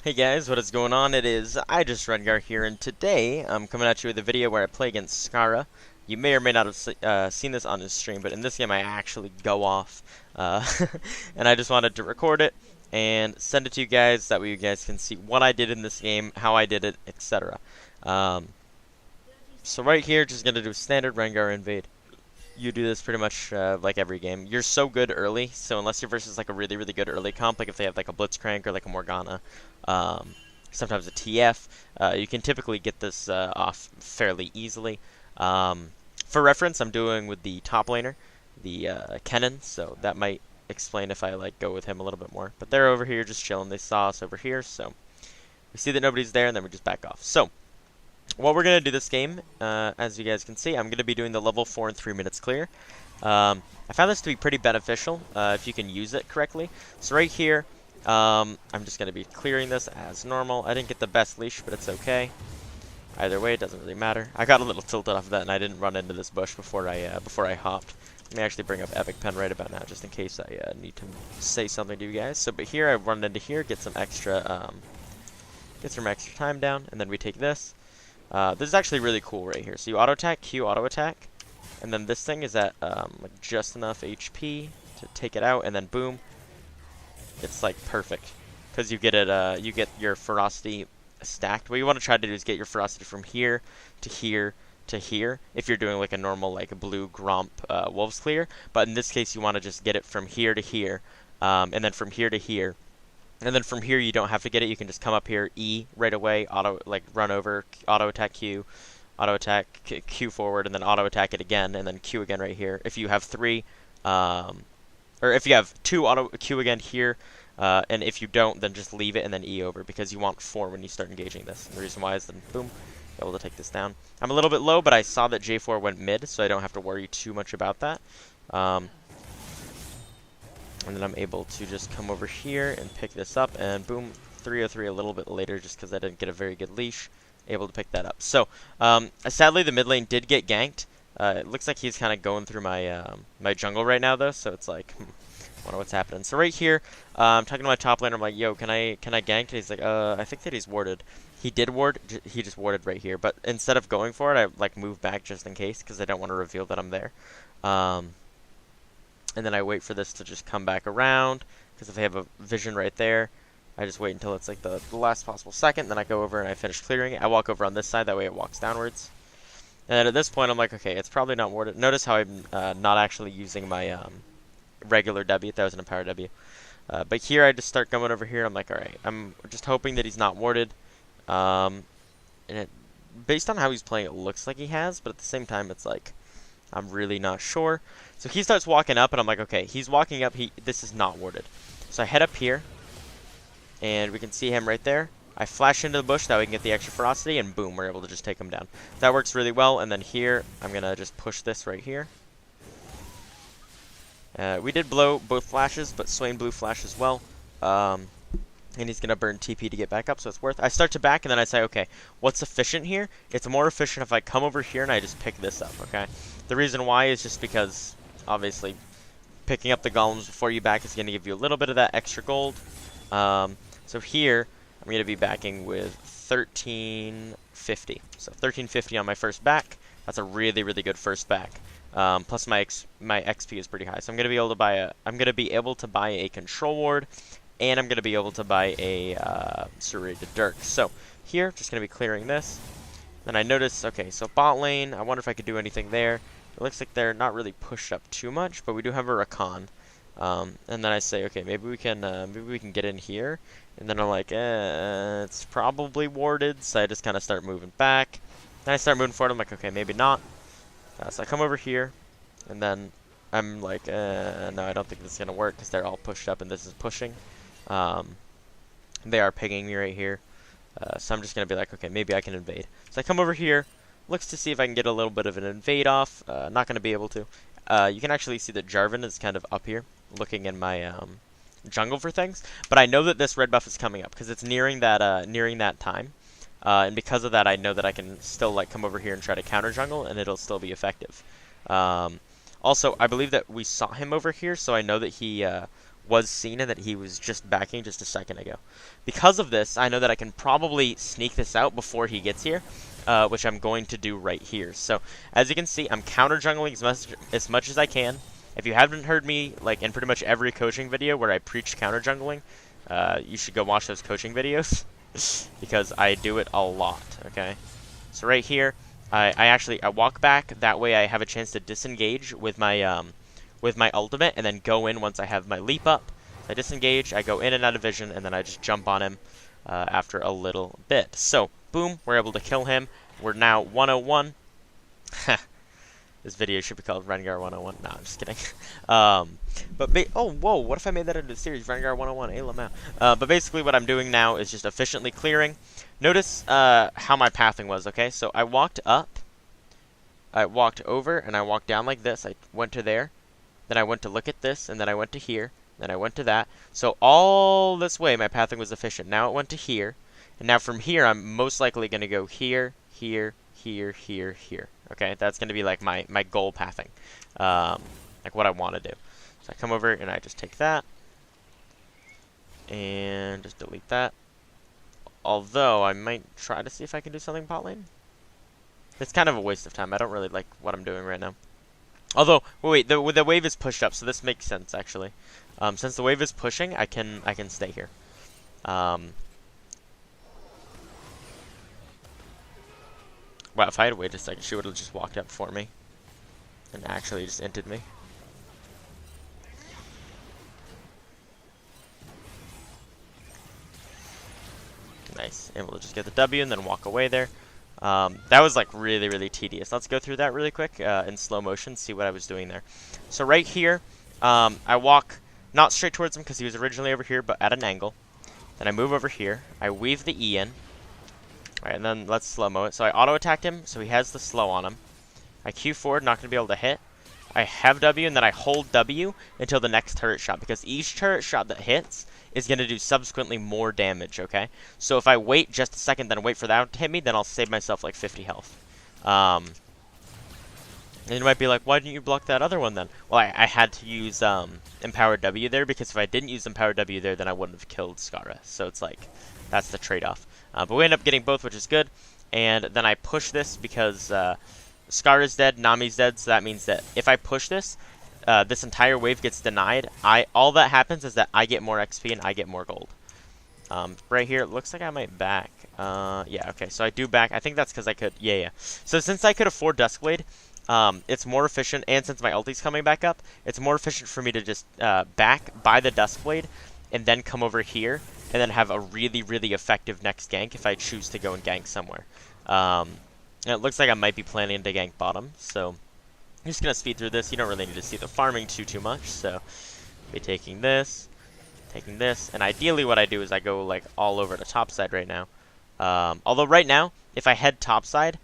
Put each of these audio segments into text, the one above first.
Hey guys, what is going on? It is iJustRengar here, and today I'm coming at you with a video where I play against Scarra. You may or may not have seen this on his stream, but in this game I actually go off, and I just wanted to record it and send it to you guys. That way you guys can see what I did in this game, how I did it, etc. So right here, just gonna do a standard Rengar invade. You do this pretty much like every game. You're so good early, so unless you're versus like a really, really good early comp, like if they have like a Blitzcrank or like a Morgana, sometimes a TF, you can typically get this off fairly easily. For reference, I'm doing with the top laner, the Kennen, so that might explain if I like go with him a little bit more. But they're over here just chilling. They saw us over here, so we see that nobody's there, and then we just back off. So what we're going to do this game, as you guys can see, I'm going to be doing the level 4 in 3 minutes clear. I found this to be pretty beneficial if you can use it correctly. So right here, I'm just going to be clearing this as normal. I didn't get the best leash, but it's okay. Either way, it doesn't really matter. I got a little tilted off of that, and I didn't run into this bush before I hopped. Let me actually bring up Epic Pen right about now, just in case I need to say something to you guys. So, but here I run into here, get some extra time down, and then we take this. This is actually really cool right here. So you auto attack, Q auto attack, and then this thing is at like just enough HP to take it out, and then boom, it's like perfect because you get it. You get your ferocity stacked. What you want to try to do is get your ferocity from here to here to here. If you're doing like a normal like a blue Gromp Wolves clear, but in this case you want to just get it from here to here, and then from here to here. And then from here, you don't have to get it. You can just come up here, E right away, run over, auto attack Q, auto attack Q forward, and then auto attack it again, and then Q again right here. If you have 3, or if you have 2, auto Q again here, and if you don't, then just leave it and then E over, because you want 4 when you start engaging this. And the reason why is then boom, able to take this down. I'm a little bit low, but I saw that J4 went mid, so I don't have to worry too much about that. And then I'm able to just come over here and pick this up, and boom, 303 a little bit later just because I didn't get a very good leash, able to pick that up. So, sadly the mid lane did get ganked. It looks like he's kind of going through my my jungle right now though, so it's like, wonder what's happening. So right here, I'm talking to my top laner, I'm like, yo, can I gank? And he's like, I think that he's warded. He did ward, he just warded right here, but instead of going for it, I like move back just in case, because I don't want to reveal that I'm there. And then I wait for this to just come back around, because if I have a vision right there, I just wait until it's like the last possible second, then I go over and I finish clearing it. I walk over on this side, that way it walks downwards. And then at this point, I'm like, okay, it's probably not warded. Notice how I'm not actually using my regular W, that was an Empower W. But here I just start going over here, I'm like, alright, I'm just hoping that he's not warded. And based on how he's playing, it looks like he has, but at the same time, it's like, I'm really not sure. So he starts walking up, and I'm like, okay, he's walking up. This is not warded. So I head up here, and we can see him right there. I flash into the bush, that way we can get the extra ferocity, and boom, we're able to just take him down. That works really well, and then here, I'm going to just push this right here. We did blow both flashes, but Swain blew flash as well. And he's going to burn TP to get back up, so it's worth it. I start to back, and then I say, okay, what's efficient here? It's more efficient if I come over here and I just pick this up, okay? The reason why is just because, obviously, picking up the golems before you back is going to give you a little bit of that extra gold. So here, I'm going to be backing with 1350. So 1350 on my first back. That's a really, really good first back. Plus my XP is pretty high, so I'm going to be able to buy a control ward. And I'm going to be able to buy a serrated dirk. So here, just going to be clearing this. Then I notice, okay, so bot lane, I wonder if I could do anything there. It looks like they're not really pushed up too much, but we do have a Rakan. And then I say, okay, maybe we can get in here. And then I'm like, it's probably warded, so I just kind of start moving back. Then I start moving forward, I'm like, okay, maybe not. So I come over here, and then I'm like, no, I don't think this is going to work, because they're all pushed up and this is pushing. They are pinging me right here. So I'm just going to be like, okay, maybe I can invade. So I come over here, looks to see if I can get a little bit of an invade off. Not going to be able to. You can actually see that Jarvan is kind of up here, looking in my jungle for things. But I know that this red buff is coming up, because it's nearing that time. And because of that, I know that I can still like come over here and try to counter jungle, and it'll still be effective. Also, I believe that we saw him over here, so I know that he was seen and that he was just backing just a second ago. Because of this, I know that I can probably sneak this out before he gets here, which I'm going to do right here. So, as you can see, I'm counter jungling as much as I can. If you haven't heard me, like, in pretty much every coaching video where I preach counter jungling, you should go watch those coaching videos, because I do it a lot, okay? So right here, I walk back, that way I have a chance to disengage with my ultimate, and then go in once I have my leap up. I disengage, I go in and out of vision, and then I just jump on him after a little bit. So, boom, we're able to kill him. We're now 101. This video should be called Rengar 101. No, I'm just kidding. Oh, whoa, what if I made that into a series? Rengar 101, Lamau. But basically what I'm doing now is just efficiently clearing. Notice how my pathing was, okay? So I walked up, I walked over, and I walked down like this. I went to there, then I went to look at this, and then I went to here, then I went to that. So all this way, my pathing was efficient. Now it went to here, and now from here, I'm most likely going to go here, here, here, here, here. Okay, that's going to be like my goal pathing, like what I want to do. So I come over and I just take that, and just delete that. Although, I might try to see if I can do something bot lane. It's kind of a waste of time. I don't really like what I'm doing right now. Although, wait, the wave is pushed up, so this makes sense, actually. Since the wave is pushing, I can stay here. Wow, if I had waited a second, she would have just walked up for me. And actually just inted me. Nice. Able to just get the W and then walk away there. That was like really, really tedious. Let's go through that really quick in slow motion, see what I was doing there. So right here, I walk not straight towards him because he was originally over here, but at an angle. Then I move over here. I weave the E in. Alright, and then let's slow-mo it. So I auto-attacked him, so he has the slow on him. I Q forward, not going to be able to hit. I have W, and then I hold W until the next turret shot, because each turret shot that hits is going to do subsequently more damage, okay? So if I wait just a second, then wait for that to hit me, then I'll save myself like 50 health. And you might be like, why didn't you block that other one then? Well, I had to use Empowered W there, because if I didn't use Empowered W there, then I wouldn't have killed Scarra. So it's like, that's the trade-off. But we end up getting both, which is good. And then I push this because Scarra's dead, Nami's dead, so that means that if I push this, this entire wave gets denied. All that happens is that I get more XP and I get more gold. Right here, it looks like I might back. Yeah, okay, so I do back. I think that's because I could, yeah. So since I could afford Duskblade, it's more efficient, and since my ulti's coming back up, it's more efficient for me to just back, buy the Duskblade, and then come over here, and then have a really, really effective next gank if I choose to go and gank somewhere. And it looks like I might be planning to gank bottom, so I'm just going to speed through this. You don't really need to see the farming too much, so I'll be taking this, and ideally what I do is I go like all over the top side right now. Although right now, if I head top side,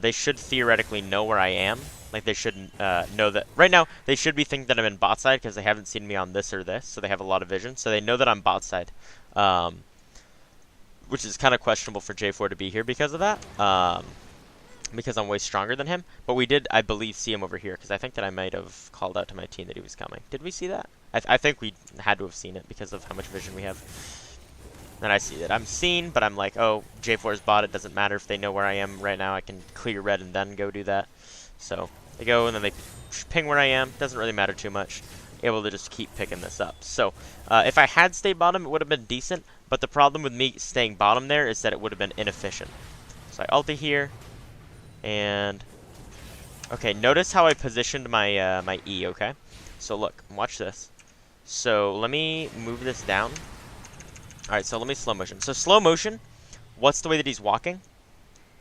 they should theoretically know where I am. Like, they should know that... Right now, they should be thinking that I'm in bot side because they haven't seen me on this or this, so they have a lot of vision. So they know that I'm bot side, which is kind of questionable for J4 to be here because of that, because I'm way stronger than him. But we did, I believe, see him over here because I think that I might have called out to my team that he was coming. Did we see that? I think we had to have seen it because of how much vision we have. And I see that I'm seen, but I'm like, oh, J4 is bot. It doesn't matter if they know where I am right now. I can clear red and then go do that. So they go and then they ping where I am. Doesn't really matter too much. Able to just keep picking this up. So if I had stayed bottom, it would have been decent. But the problem with me staying bottom there is that it would have been inefficient. So I ulti here, and okay. Notice how I positioned my my E. Okay. So look, watch this. So let me move this down. All right. So let me slow motion. So slow motion. What's the way that he's walking?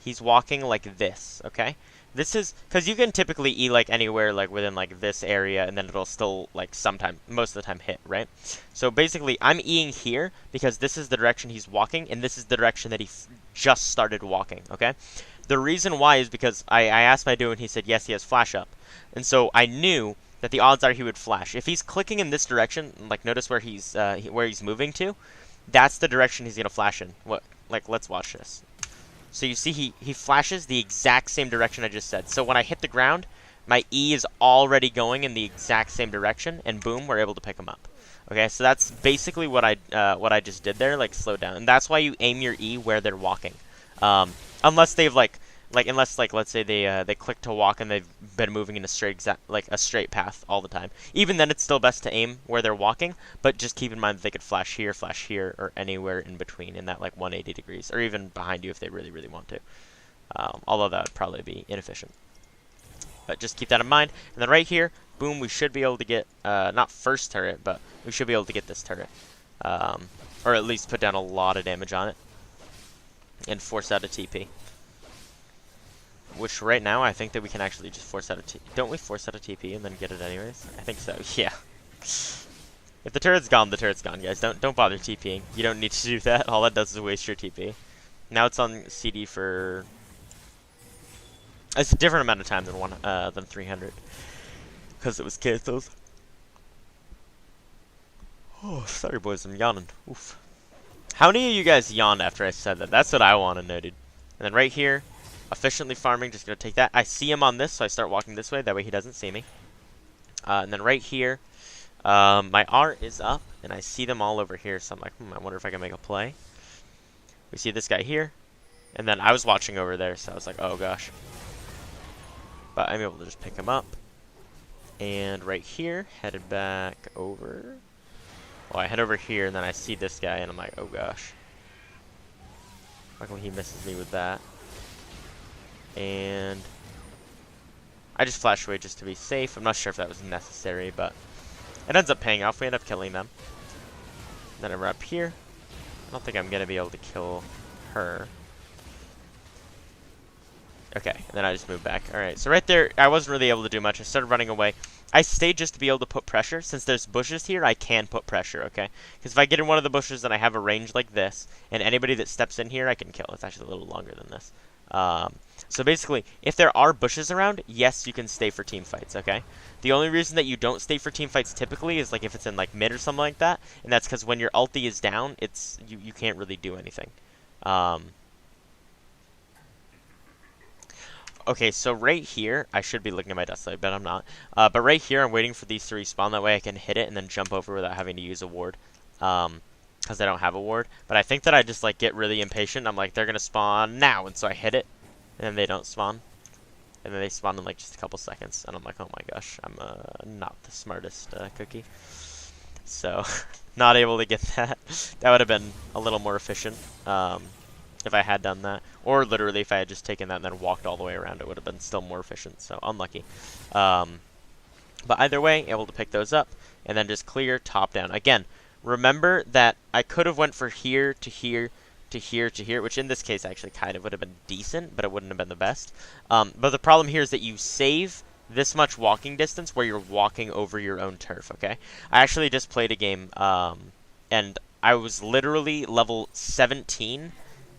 He's walking like this. Okay. This is because you can typically E like anywhere like within like this area, and then it'll still like most of the time hit, right? So basically I'm Eing here because this is the direction he's walking, and this is the direction that he just started walking, okay? The reason why is because I asked my dude and he said yes, he has flash up. And so I knew that the odds are he would flash. If he's clicking in this direction, like notice where he's moving to, that's the direction he's gonna flash in. Like let's watch this. So you see he flashes the exact same direction I just said. So when I hit the ground, my E is already going in the exact same direction, and boom, we're able to pick them up. Okay, so that's basically what I just did there, like slow down, and that's why you aim your E where they're walking, unless they've unless let's say they click to walk and they've been moving in a straight path all the time. Even then, it's still best to aim where they're walking, but just keep in mind that they could flash here, or anywhere in between in that like 180 degrees, or even behind you if they really want to. Although that would probably be inefficient. But just keep that in mind. And then right here, boom, we should be able to get, not first turret, but we should be able to get this turret. Or at least put down a lot of damage on it. And force out a TP. Which right now, I think that we can actually just force out a TP. Don't we force out a TP and then get it anyways? I think so, yeah. If the turret's gone, guys. Don't bother TPing. You don't need to do that. All that does is waste your TP. Now it's on CD for... It's a different amount of time than 300. Because it was cancelled. Oh, sorry boys, I'm yawning. Oof. How many of you guys yawned after I said that? That's what I want to know, dude. And then right here, efficiently farming, just going to take that. I see him on this, so I start walking this way. That way he doesn't see me. And then right here, my R is up, and I see them all over here. So I'm like, I wonder if I can make a play. We see this guy here. And then I was watching over there, so I was like, oh gosh. But I'm able to just pick him up. And right here, headed back over. Well, I head over here, and then I see this guy, and I'm like, oh gosh. How come he misses me with that? And I just flash away just to be safe. I'm not sure if that was necessary, but it ends up paying off. We end up killing them. Then I'm up here. I don't think I'm going to be able to kill her. Okay, and then I just moved back. Alright, so right there, I wasn't really able to do much. I started running away. I stayed just to be able to put pressure. Since there's bushes here, I can put pressure, okay? Because if I get in one of the bushes and I have a range like this, and anybody that steps in here, I can kill. It's actually a little longer than this. So basically, if there are bushes around, yes, you can stay for team fights, okay? The only reason that you don't stay for team fights typically is like if it's in like mid or something like that, and that's because when your ulti is down, it's you can't really do anything. Okay, so right here, I should be looking at my dust light, but I'm not. But right here, I'm waiting for these to respawn. That way I can hit it and then jump over without having to use a ward. Because I don't have a ward. But I think that I just like get really impatient. I'm like, they're going to spawn now. And so I hit it. And then they don't spawn. And then they spawn in like just a couple seconds. And I'm like, oh my gosh, I'm not the smartest cookie. So, not able to get that. That would have been a little more efficient. If I had done that, or literally if I had just taken that and then walked all the way around, it would have been still more efficient, so unlucky. But either way, able to pick those up, and then just clear top down. Again, remember that I could have went for here to here to here to here, which in this case actually kind of would have been decent, but it wouldn't have been the best. But the problem here is that you save this much walking distance where you're walking over your own turf, okay? I actually just played a game, and I was literally level 17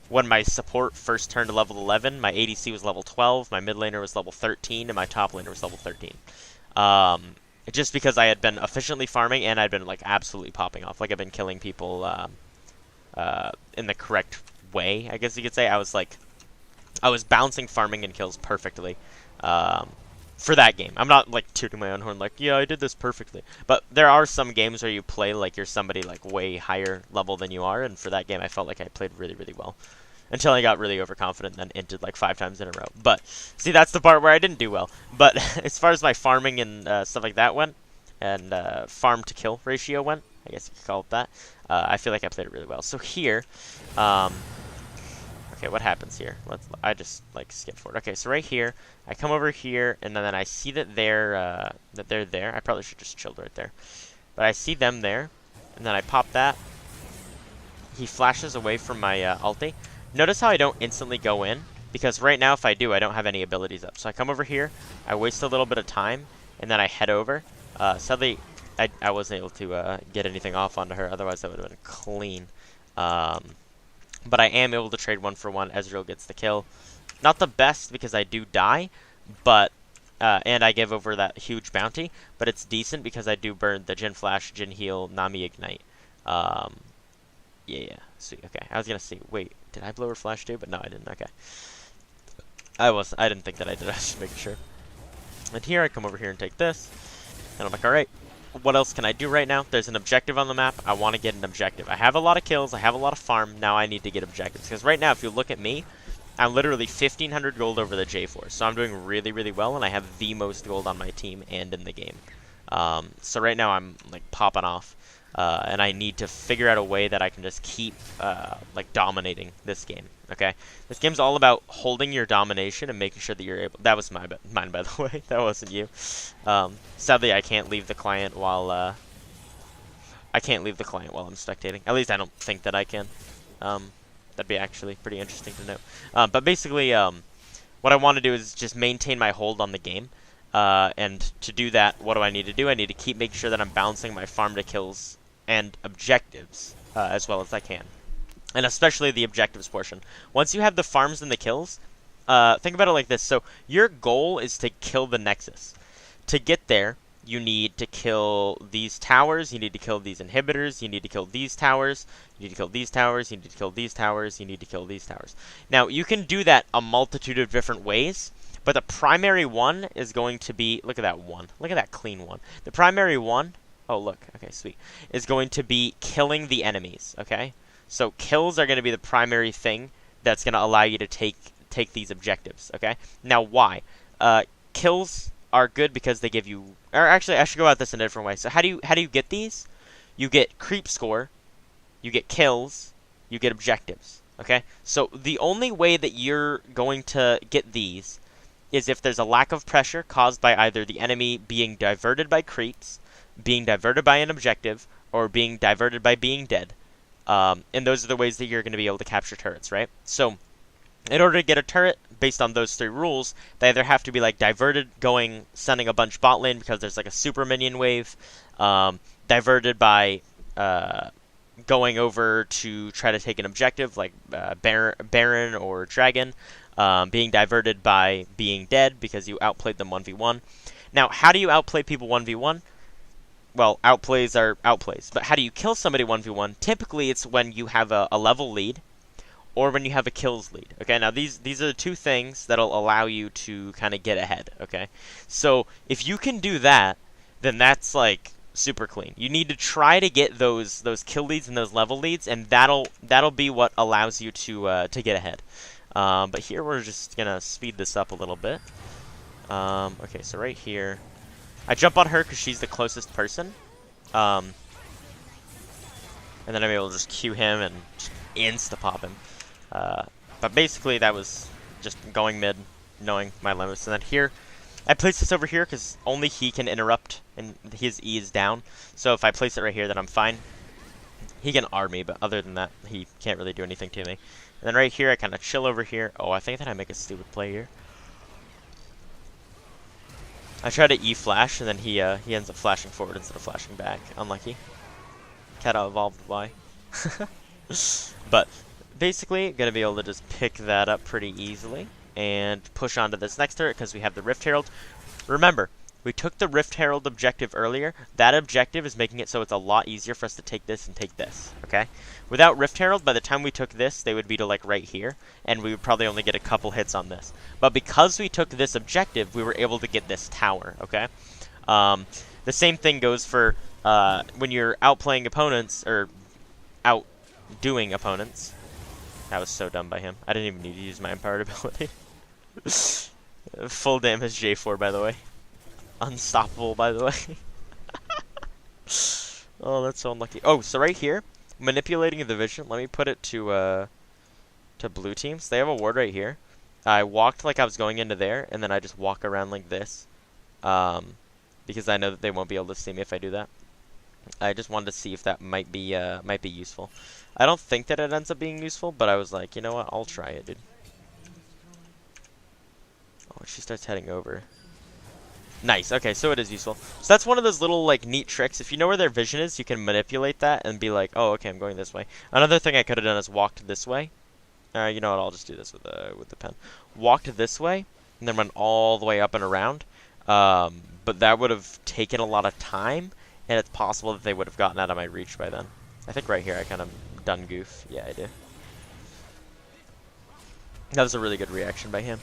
when my support first turned to level 11. My ADC was level 12, my mid laner was level 13, and my top laner was level 13. Just because I had been efficiently farming and I'd been like absolutely popping off. Like I've been killing people in the correct way, I guess you could say. I was bouncing farming and kills perfectly for that game. I'm not like tooting my own horn like, yeah, I did this perfectly. But there are some games where you play like you're somebody like way higher level than you are, and for that game I felt like I played really, really well. Until I got really overconfident and then inted like 5 times in a row. But, see, that's the part where I didn't do well. But, as far as my farming and stuff like that went, and farm to kill ratio went, I guess you could call it that, I feel like I played it really well. So here, okay, what happens here? I just, like, skip forward. Okay, so right here, I come over here, and then I see that they're there. I probably should just chilled right there. But I see them there, and then I pop that. He flashes away from my ulti. Notice how I don't instantly go in, because right now if I do, I don't have any abilities up. So I come over here, I waste a little bit of time, and then I head over. Sadly, I wasn't able to get anything off onto her, otherwise that would have been clean. But I am able to trade 1-for-1. Ezreal gets the kill. Not the best, because I do die, but and I give over that huge bounty, but it's decent because I do burn the Jhin Flash, Jhin Heal, Nami Ignite. Yeah, sweet, okay. I was gonna see, wait, did I blow her flash too? But no, I didn't, okay. I didn't think that I did, I was just making sure. And here I come over here and take this, and I'm like, alright, what else can I do right now? There's an objective on the map. I want to get an objective. I have a lot of kills. I have a lot of farm. Now I need to get objectives. Because right now, if you look at me, I'm literally 1,500 gold over the J4. So I'm doing really, really well, and I have the most gold on my team and in the game. So right now I'm like popping off. And I need to figure out a way that I can just keep like dominating this game. Okay, this game's all about holding your domination and making sure that you're able. That was mine, by the way. That wasn't you. Sadly, I can't leave the client while I'm spectating. At least I don't think that I can. That'd be actually pretty interesting to know. But basically, what I want to do is just maintain my hold on the game. And to do that, what do I need to do? I need to keep making sure that I'm balancing my farm to kills and objectives as well as I can. And especially the objectives portion. Once you have the farms and the kills, think about it like this. So your goal is to kill the Nexus. To get there, you need to kill these towers, you need to kill these inhibitors, you need to kill these towers, you need to kill these towers, you need to kill these towers, you need to kill these towers. Now, you can do that a multitude of different ways, but the primary one is going to be, look at that one, look at that clean one. The primary one, oh look, okay, sweet, is going to be killing the enemies, okay? So kills are going to be the primary thing that's going to allow you to take these objectives, okay? Now, why? Kills are good because they give you, or actually, I should go about this in a different way. So how do you get these? You get creep score, you get kills, you get objectives, okay? So the only way that you're going to get these is if there's a lack of pressure caused by either the enemy being diverted by creeps, being diverted by an objective, or being diverted by being dead. And those are the ways that you're going to be able to capture turrets, right? So in order to get a turret, based on those three rules, they either have to be like diverted, sending a bunch bot lane because there's like a super minion wave, diverted by going over to try to take an objective like Baron or Dragon, being diverted by being dead because you outplayed them 1v1. Now, how do you outplay people 1v1? Well, outplays are outplays, but how do you kill somebody 1v1? Typically, it's when you have a level lead, or when you have a kills lead. Okay, now these are the two things that'll allow you to kind of get ahead. Okay, so if you can do that, then that's like super clean. You need to try to get those kill leads and those level leads, and that'll be what allows you to get ahead. But here we're just gonna speed this up a little bit. Okay, so right here, I jump on her because she's the closest person, and then I'm able to just Q him and just insta-pop him. But basically that was just going mid, knowing my limits. And then here, I place this over here because only he can interrupt, and his E is down. So if I place it right here, then I'm fine. He can R me, but other than that, he can't really do anything to me. And then right here, I kind of chill over here. Oh, I think that I make a stupid play here. I try to E-flash, and then he ends up flashing forward instead of flashing back. Unlucky. Cat out evolved Y. But basically, gonna be able to just pick that up pretty easily and push on to this next turret because we have the Rift Herald. Remember, we took the Rift Herald objective earlier. That objective is making it so it's a lot easier for us to take this and take this, okay? Without Rift Herald, by the time we took this, they would be to like right here, and we would probably only get a couple hits on this. But because we took this objective, we were able to get this tower, okay? The same thing goes for when you're outplaying opponents, or outdoing opponents. That was so dumb by him. I didn't even need to use my empowered ability. Full damage J4, by the way. Unstoppable, by the way. Oh, that's so unlucky. Oh, so right here, manipulating the vision. Let me put it to blue teams. They have a ward right here. I walked like I was going into there, and then I just walk around like this, because I know that they won't be able to see me if I do that. I just wanted to see if that might be useful. I don't think that it ends up being useful, but I was like, you know what? I'll try it, dude. Oh, she starts heading over. Nice. Okay, so it is useful. So that's one of those little like neat tricks. If you know where their vision is, you can manipulate that and be like, oh, okay, I'm going this way. Another thing I could have done is walked this way. You know what? I'll just do this with the pen. Walked this way and then went all the way up and around. But that would have taken a lot of time, and it's possible that they would have gotten out of my reach by then. I think right here I kind of done goof. Yeah, I do. That was a really good reaction by him.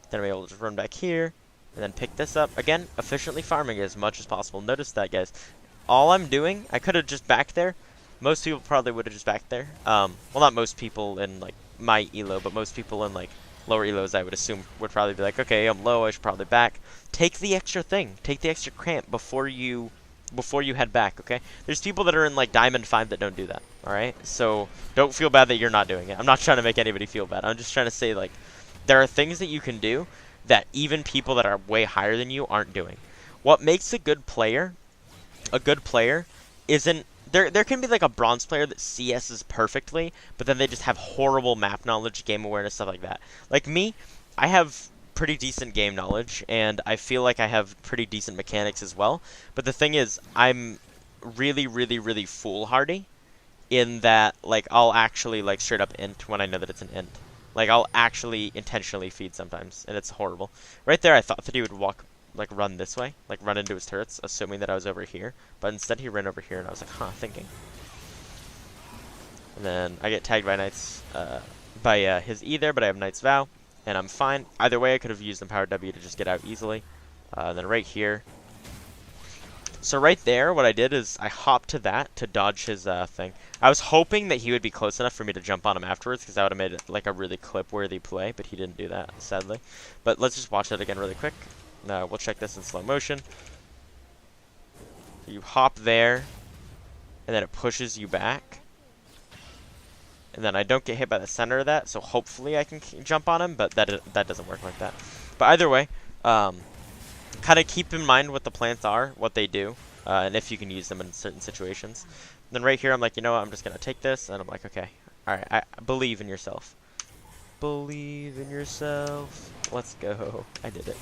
Then I'm able to just run back here, and then pick this up. Again, efficiently farming as much as possible. Notice that, guys. All I'm doing, I could have just backed there. Most people probably would have just backed there. Well, not most people in, like, my ELO, but most people in, like, lower ELOs, I would assume, would probably be like, okay, I'm low, I should probably back. Take the extra thing. Take the extra cramp before you head back, okay? There's people that are in, like, Diamond 5 that don't do that, alright? So, don't feel bad that you're not doing it. I'm not trying to make anybody feel bad. I'm just trying to say, like, there are things that you can do that even people that are way higher than you aren't doing. What makes a good player isn't... There can be, like, a bronze player that CS's perfectly, but then they just have horrible map knowledge, game awareness, stuff like that. Like me, I have pretty decent game knowledge, and I feel like I have pretty decent mechanics as well. But the thing is, I'm really, really, really foolhardy in that, like, I'll actually, like, straight up int when I know that it's an int. Like, I'll actually intentionally feed sometimes, and it's horrible. Right there, I thought that he would run this way, like run into his turrets, assuming that I was over here. But instead he ran over here, and I was like, huh, thinking. And then I get tagged by Knight's, by his E there, but I have Knight's Vow, and I'm fine. Either way, I could have used Empowered W to just get out easily. Then right here. So right there, what I did is I hopped to that to dodge his thing. I was hoping that he would be close enough for me to jump on him afterwards, because that would have made it like a really clip-worthy play, but he didn't do that, sadly. But let's just watch that again really quick. We'll check this in slow motion. You hop there, and then it pushes you back. And then I don't get hit by the center of that, so hopefully I can jump on him, but that doesn't work like that. But either way, kind of keep in mind what the plants are, what they do, and if you can use them in certain situations. Then right here, I'm like, you know what, I'm just going to take this, and I'm like, okay, alright, I believe in yourself. Believe in yourself. Let's go. I did it.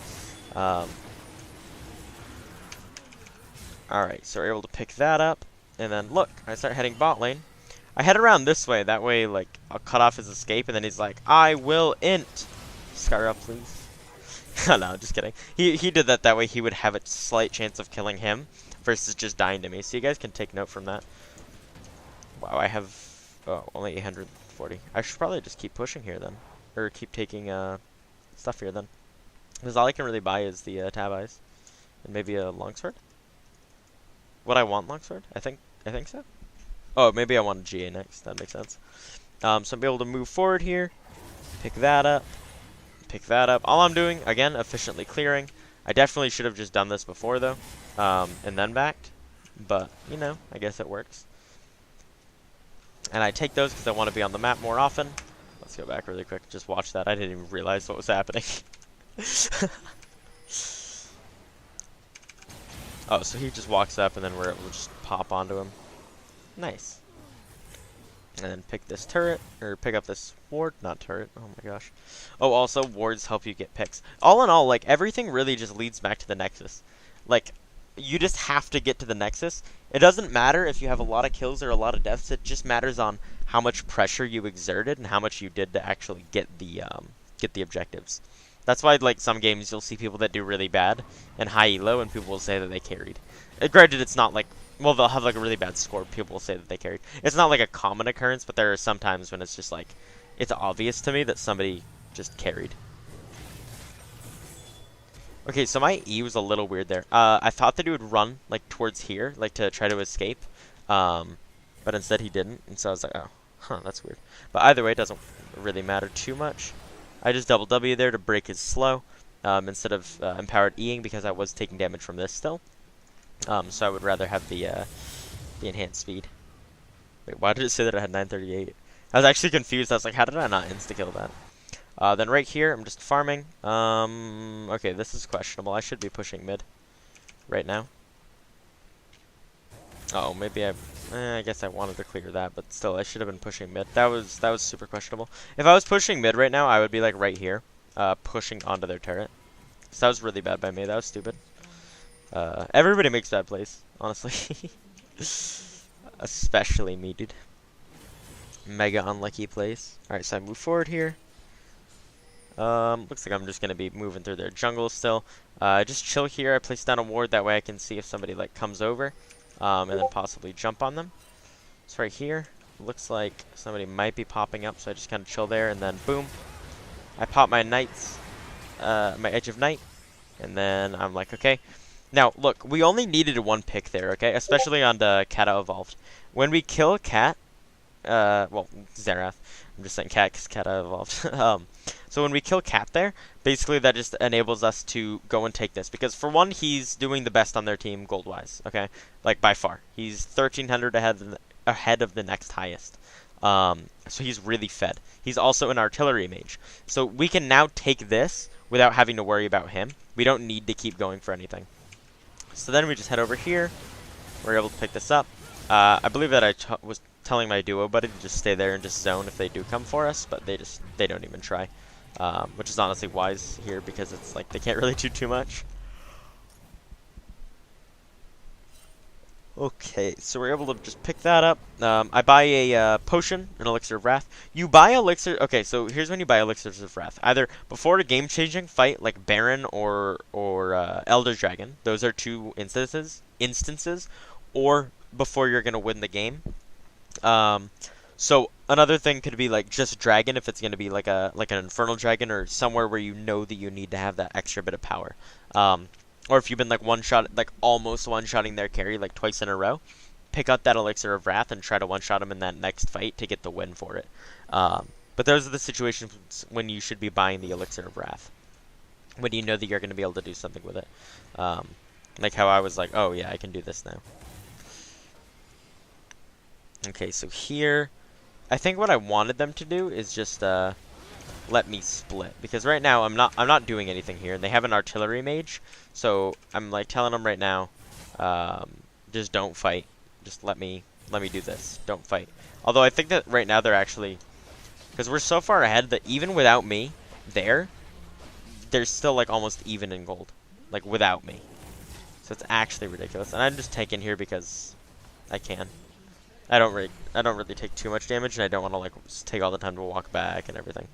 Alright, so we're able to pick that up, and then look, I start heading bot lane. I head around this way, that way, like, I'll cut off his escape, and then he's like, I will int. Scarra, please. No, just kidding. He did that way he would have a slight chance of killing him, versus just dying to me, so you guys can take note from that. Wow, I have, only 840. I should probably just keep pushing here, then. Or keep taking, stuff here, then. Because all I can really buy is the tab eyes, and maybe a longsword. Would I want longsword? I think so. Oh, maybe I want a GA next. That makes sense. So I'm able to move forward here, pick that up. All I'm doing, again, efficiently clearing. I definitely should have just done this before though, and then backed. But you know, I guess it works. And I take those because I want to be on the map more often. Let's go back really quick. Just watch that. I didn't even realize what was happening. Oh, so he just walks up and then we'll just pop onto him. Nice. And then pick this turret, or pick up this ward, not turret, oh my gosh. Oh, also, wards help you get picks. All in all, like, everything really just leads back to the Nexus. Like, you just have to get to the Nexus. It doesn't matter if you have a lot of kills or a lot of deaths, it just matters on how much pressure you exerted and how much you did to actually get the objectives. That's why, like, some games you'll see people that do really bad and high elo, and people will say that they carried. Granted, it's not like, well, they'll have like a really bad score, people will say that they carried. It's not like a common occurrence, but there are some times when it's just like, it's obvious to me that somebody just carried. Okay, so my E was a little weird there. I thought that he would run, like, towards here, like, to try to escape. But instead he didn't, and so I was like, oh, huh, that's weird. But either way, it doesn't really matter too much. I just double W there to break his slow, instead of empowered E-ing, because I was taking damage from this still. So I would rather have the enhanced speed. Wait, why did it say that I had 938? I was actually confused. I was like, how did I not insta-kill that? Then right here, I'm just farming. Okay, this is questionable. I should be pushing mid right now. Oh, maybe I guess I wanted to clear that, but still, I should have been pushing mid. That was super questionable. If I was pushing mid right now, I would be like right here, pushing onto their turret. So that was really bad by me. That was stupid. Everybody makes bad plays, honestly. Especially me, dude. Mega unlucky plays. Alright, so I move forward here. Looks like I'm just gonna be moving through their jungle still. Just chill here. I place down a ward, that way I can see if somebody like comes over, and then possibly jump on them. So right here, looks like somebody might be popping up, so I just kind of chill there, and then boom, I pop my knights, my Edge of Night, and then I'm like, okay. Now, look, we only needed one pick there, okay? Especially on the Kata Evolved. When we kill Cat, well, Xerath. I'm just saying Cat because Kata Evolved. So when we kill Cat there, basically that just enables us to go and take this. Because for one, he's doing the best on their team gold-wise, okay? Like, by far. He's 1,300 ahead of the next highest. So he's really fed. He's also an artillery mage. So we can now take this without having to worry about him. We don't need to keep going for anything. So then we just head over here. We're able to pick this up. I believe that I was telling my duo buddy to just stay there and just zone if they do come for us, but they don't even try. Which is honestly wise here because it's like they can't really do too much. Okay, so we're able to just pick that up. I buy a potion, an elixir of wrath. You buy elixir. Okay, so here's when you buy elixirs of wrath. Either before a game-changing fight like Baron or Elder Dragon. Those are two instances, or before you're gonna win the game. So another thing could be like just Dragon if it's gonna be like an Infernal Dragon or somewhere where you know that you need to have that extra bit of power. Or if you've been like almost one-shotting their carry like twice in a row, pick up that Elixir of Wrath and try to one-shot them in that next fight to get the win for it. But those are the situations when you should be buying the Elixir of Wrath, when you know that you're going to be able to do something with it. Like how I was like, oh yeah, I can do this now. Okay, so here, I think what I wanted them to do is just let me split, because right now I'm not doing anything here, and they have an artillery mage, so I'm like telling them right now, just don't fight, just let me do this, don't fight. Although I think that right now they're actually, because we're so far ahead that even without me they're still like almost even in gold, like without me, so it's actually ridiculous. And I'm just taking here because I can. I don't really take too much damage, and I don't want to like take all the time to walk back and everything.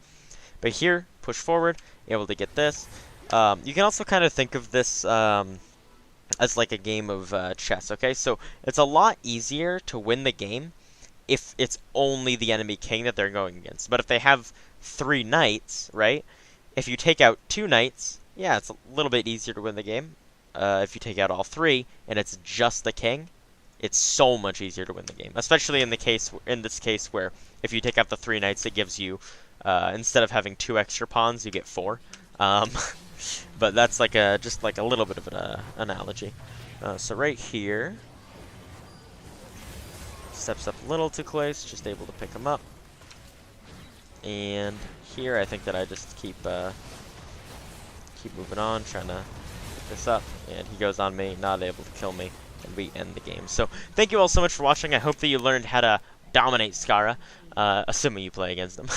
But here, push forward, able to get this. You can also kind of think of this as like a game of chess, okay? So it's a lot easier to win the game if it's only the enemy king that they're going against. But if they have 3 knights, right? If you take out 2 knights, yeah, it's a little bit easier to win the game. If you take out all 3 and it's just the king, it's so much easier to win the game. Especially in this case where if you take out the 3 knights, it gives you instead of having 2 extra pawns, you get 4. But that's like just like a little bit of an analogy. So right here, steps up a little too close, just able to pick him up. And here, I think that I just keep moving on, trying to pick this up, and he goes on me, not able to kill me, and we end the game. So thank you all so much for watching. I hope that you learned how to dominate Scarra. Assuming you play against them.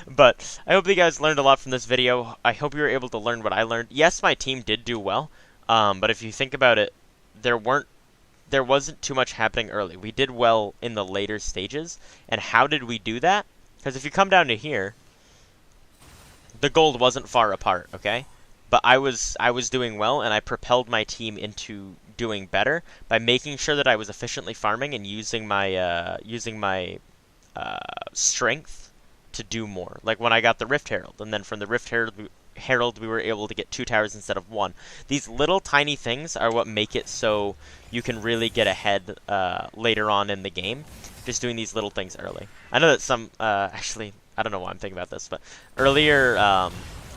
But I hope you guys learned a lot from this video. I hope you were able to learn what I learned. Yes, my team did do well, but if you think about it, there wasn't too much happening early. We did well in the later stages. And how did we do that? Because if you come down to here, the gold wasn't far apart, okay? But I was doing well, and I propelled my team into doing better by making sure that I was efficiently farming and using my strength to do more. Like when I got the Rift Herald, and then from the Rift Herald we were able to get 2 towers instead of 1. These little tiny things are what make it so you can really get ahead later on in the game, just doing these little things early. I know that some, actually, I don't know why I'm thinking about this, but earlier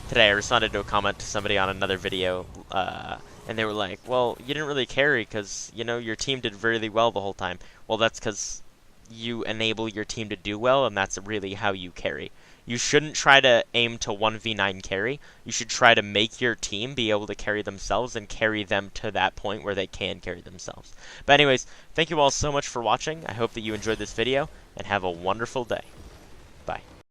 today I responded to a comment to somebody on another video, and they were like, well, you didn't really carry because, you know, your team did really well the whole time. Well, that's because you enable your team to do well, and that's really how you carry. You shouldn't try to aim to 1v9 carry. You should try to make your team be able to carry themselves and carry them to that point where they can carry themselves. But anyways, thank you all so much for watching. I hope that you enjoyed this video, and have a wonderful day. Bye.